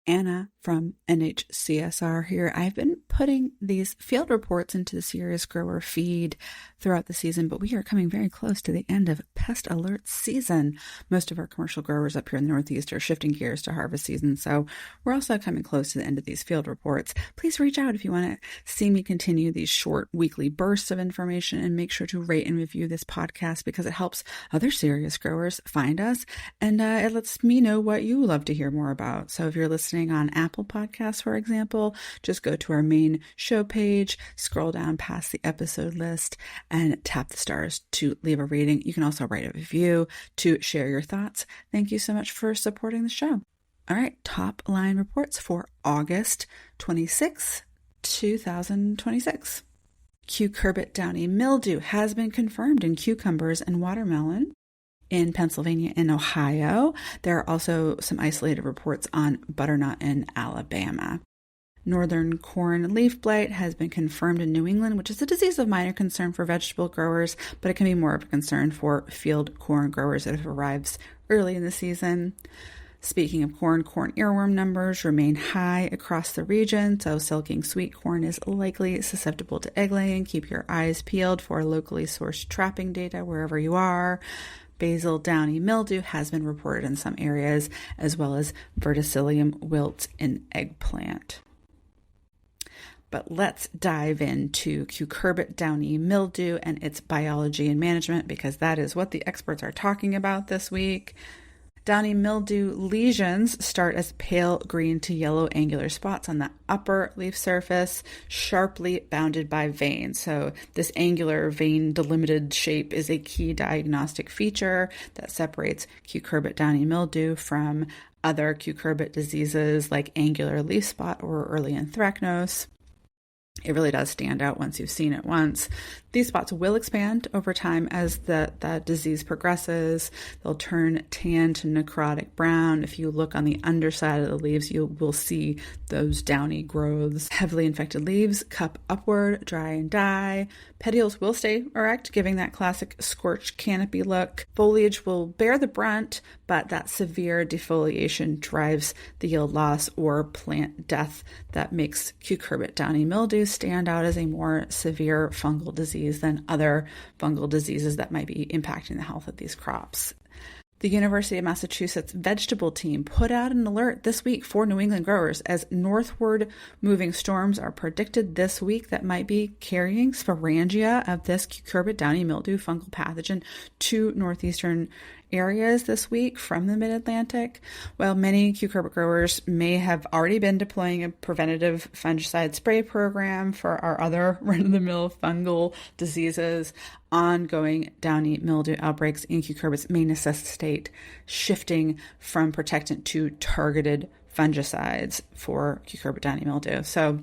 Anna from NHCSR here. I've been putting these field reports into the Serious Grower feed throughout the season, but we are coming very close to the end of pest alert season. Most of our commercial growers up here in the Northeast are shifting gears to harvest season, so we're also coming close to the end of these field reports. Please reach out if you want to see me continue these short weekly bursts of information, and make sure to rate and review this podcast because it helps other serious growers find us, and it lets me know what you love to hear more about. So if you're listening on Apple Podcasts, for example, just go to our main show page, scroll down past the episode list, and tap the stars to leave a rating. You can also write a review to share your thoughts. Thank you so much for supporting the show. All right, top line reports for August 26, 2026. Cucurbit downy mildew has been confirmed in cucumbers and watermelon. In Pennsylvania and Ohio, there are also some isolated reports on butternut in Alabama. Northern corn leaf blight has been confirmed in New England, which is a disease of minor concern for vegetable growers, but it can be more of a concern for field corn growers that have arrived early in the season. Speaking of corn earworm numbers remain high across the region, so silking sweet corn is likely susceptible to egg laying. Keep your eyes peeled for locally sourced trapping data wherever you are. Basil downy mildew has been reported in some areas, as well as Verticillium wilt in eggplant. But let's dive into cucurbit downy mildew and its biology and management, because that is what the experts are talking about this week. Downy mildew lesions start as pale green to yellow angular spots on the upper leaf surface, sharply bounded by veins. So this angular vein delimited shape is a key diagnostic feature that separates cucurbit downy mildew from other cucurbit diseases like angular leaf spot or early anthracnose. It really does stand out once you've seen it once. These spots will expand over time as the disease progresses. They'll turn tan to necrotic brown. If you look on the underside of the leaves, you will see those downy growths. Heavily infected leaves cup upward, dry and die. Petioles will stay erect, giving that classic scorched canopy look. Foliage will bear the brunt, but that severe defoliation drives the yield loss or plant death that makes cucurbit downy mildew stand out as a more severe fungal disease than other fungal diseases that might be impacting the health of these crops. The University of Massachusetts vegetable team put out an alert this week for New England growers as northward moving storms are predicted this week that might be carrying sporangia of this cucurbit downy mildew fungal pathogen to northeastern areas this week from the mid-Atlantic. While many cucurbit growers may have already been deploying a preventative fungicide spray program for our other run-of-the-mill fungal diseases, ongoing downy mildew outbreaks in cucurbits may necessitate shifting from protectant to targeted fungicides for cucurbit downy mildew. So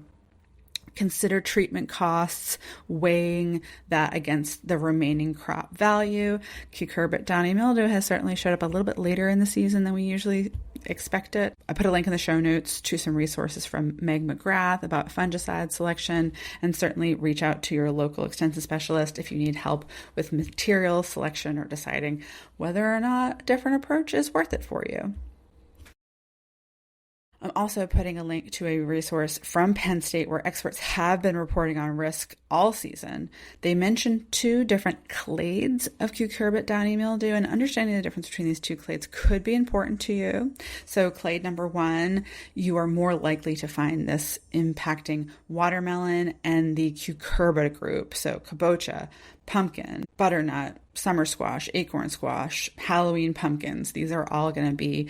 consider treatment costs, weighing that against the remaining crop value. Cucurbit downy mildew has certainly showed up a little bit later in the season than we usually expect it. I put a link in the show notes to some resources from Meg McGrath about fungicide selection, and certainly reach out to your local extension specialist if you need help with material selection or deciding whether or not a different approach is worth it for you. I'm also putting a link to a resource from Penn State where experts have been reporting on risk all season. They mentioned 2 different clades of cucurbit downy mildew, and understanding the difference between these 2 clades could be important to you. So clade number 1, you are more likely to find this impacting watermelon and the cucurbit group. So kabocha, pumpkin, butternut, summer squash, acorn squash, Halloween pumpkins. These are all going to be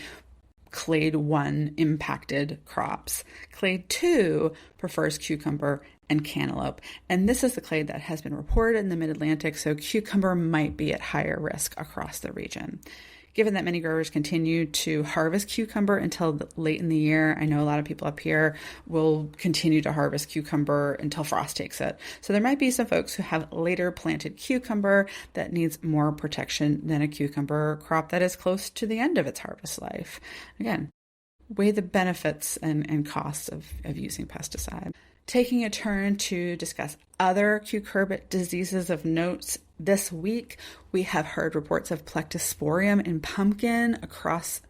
clade 1 impacted crops. Clade 2 prefers cucumber and cantaloupe. And this is the clade that has been reported in the mid-Atlantic, so cucumber might be at higher risk across the region. Given that many growers continue to harvest cucumber until late in the year, I know a lot of people up here will continue to harvest cucumber until frost takes it. So there might be some folks who have later planted cucumber that needs more protection than a cucumber crop that is close to the end of its harvest life. Again, weigh the benefits and costs of using pesticide. Taking a turn to discuss other cucurbit diseases of note, this week we have heard reports of Plectosporium in pumpkin across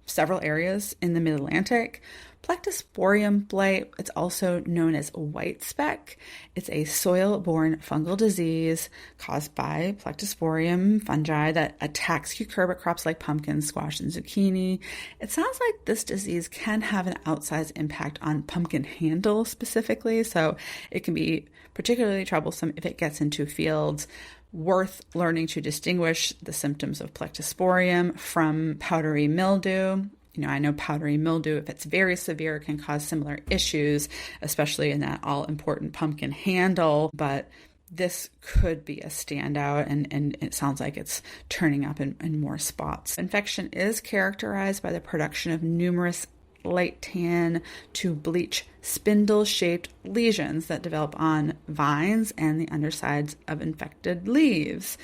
several areas in the mid-Atlantic. Plectosporium blight, it's also known as white speck. It's a soil-borne fungal disease caused by Plectosporium fungi that attacks cucurbit crops like pumpkin, squash, and zucchini. It sounds like this disease can have an outsized impact on pumpkin handle specifically, so it can be particularly troublesome if it gets into fields. Worth learning to distinguish the symptoms of Plectosporium from powdery mildew. I know powdery mildew, if it's very severe, can cause similar issues, especially in that all-important pumpkin handle, but this could be a standout, and it sounds like it's turning up in more spots. Infection is characterized by the production of numerous light tan to bleach spindle-shaped lesions that develop on vines and the undersides of infected leaves.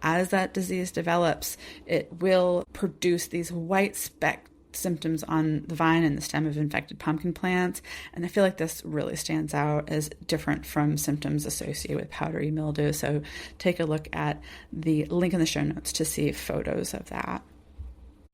As that disease develops, it will produce these white speck symptoms on the vine and the stem of infected pumpkin plants. And I feel like this really stands out as different from symptoms associated with powdery mildew. So take a look at the link in the show notes to see photos of that.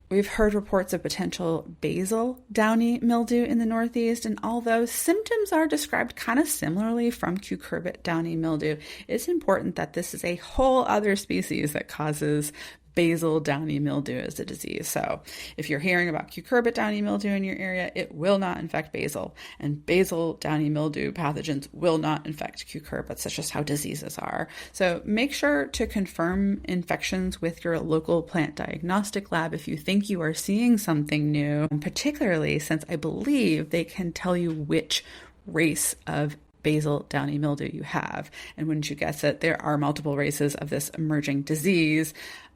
We've heard reports of potential basil downy mildew in the Northeast, and although symptoms are described kind of similarly from cucurbit downy mildew, it's important that this is a whole other species that causes Basil downy mildew as a disease. So if you're hearing about cucurbit downy mildew in your area, it will not infect basil, and basil downy mildew pathogens will not infect cucurbits. That's just how diseases are. So make sure to confirm infections with your local plant diagnostic lab if you think you are seeing something new, and particularly since I believe they can tell you which race of Basil downy mildew you have. And wouldn't you guess it, there are multiple races of this emerging disease.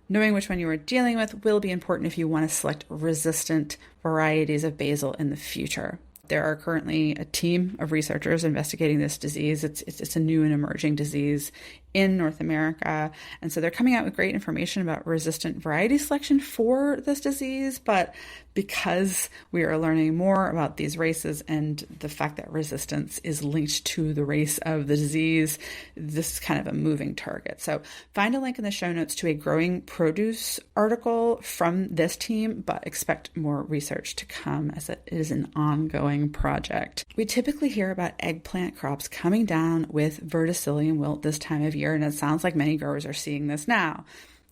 Knowing which one you are dealing with will be important if you want to select resistant varieties of basil in the future. There are currently a team of researchers investigating this disease. It's a new and emerging disease in North America. And so they're coming out with great information about resistant variety selection for this disease. But because we are learning more about these races and the fact that resistance is linked to the race of the disease, this is kind of a moving target. So find a link in the show notes to a growing produce article from this team, but expect more research to come as it is an ongoing project. We typically hear about eggplant crops coming down with Verticillium wilt this time of year, and it sounds like many growers are seeing this now.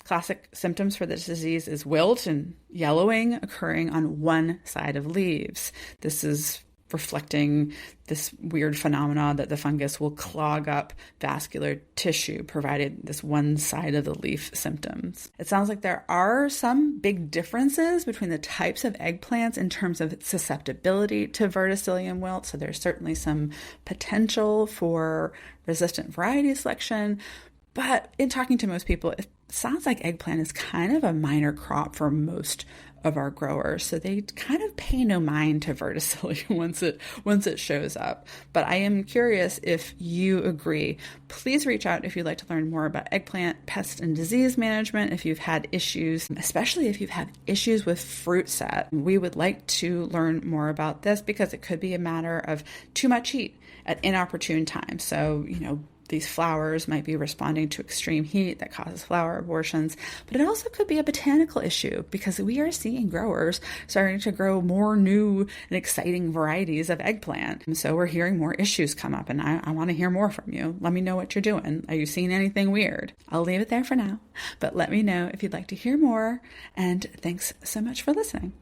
Classic symptoms for this disease is wilt and yellowing occurring on one side of leaves. This is reflecting this weird phenomena that the fungus will clog up vascular tissue, provided this one side of the leaf symptoms. It sounds like there are some big differences between the types of eggplants in terms of susceptibility to Verticillium wilt, so there's certainly some potential for resistant variety selection. But in talking to most people, it sounds like eggplant is kind of a minor crop for most of our growers. So they kind of pay no mind to Verticillium once it shows up. But I am curious if you agree. Please reach out if you'd like to learn more about eggplant pest and disease management. If you've had issues, especially if you've had issues with fruit set, we would like to learn more about this because it could be a matter of too much heat at inopportune times. So, these flowers might be responding to extreme heat that causes flower abortions, but it also could be a botanical issue because we are seeing growers starting to grow more new and exciting varieties of eggplant. And so we're hearing more issues come up, and I want to hear more from you. Let me know what you're doing. Are you seeing anything weird? I'll leave it there for now, but let me know if you'd like to hear more, and thanks so much for listening.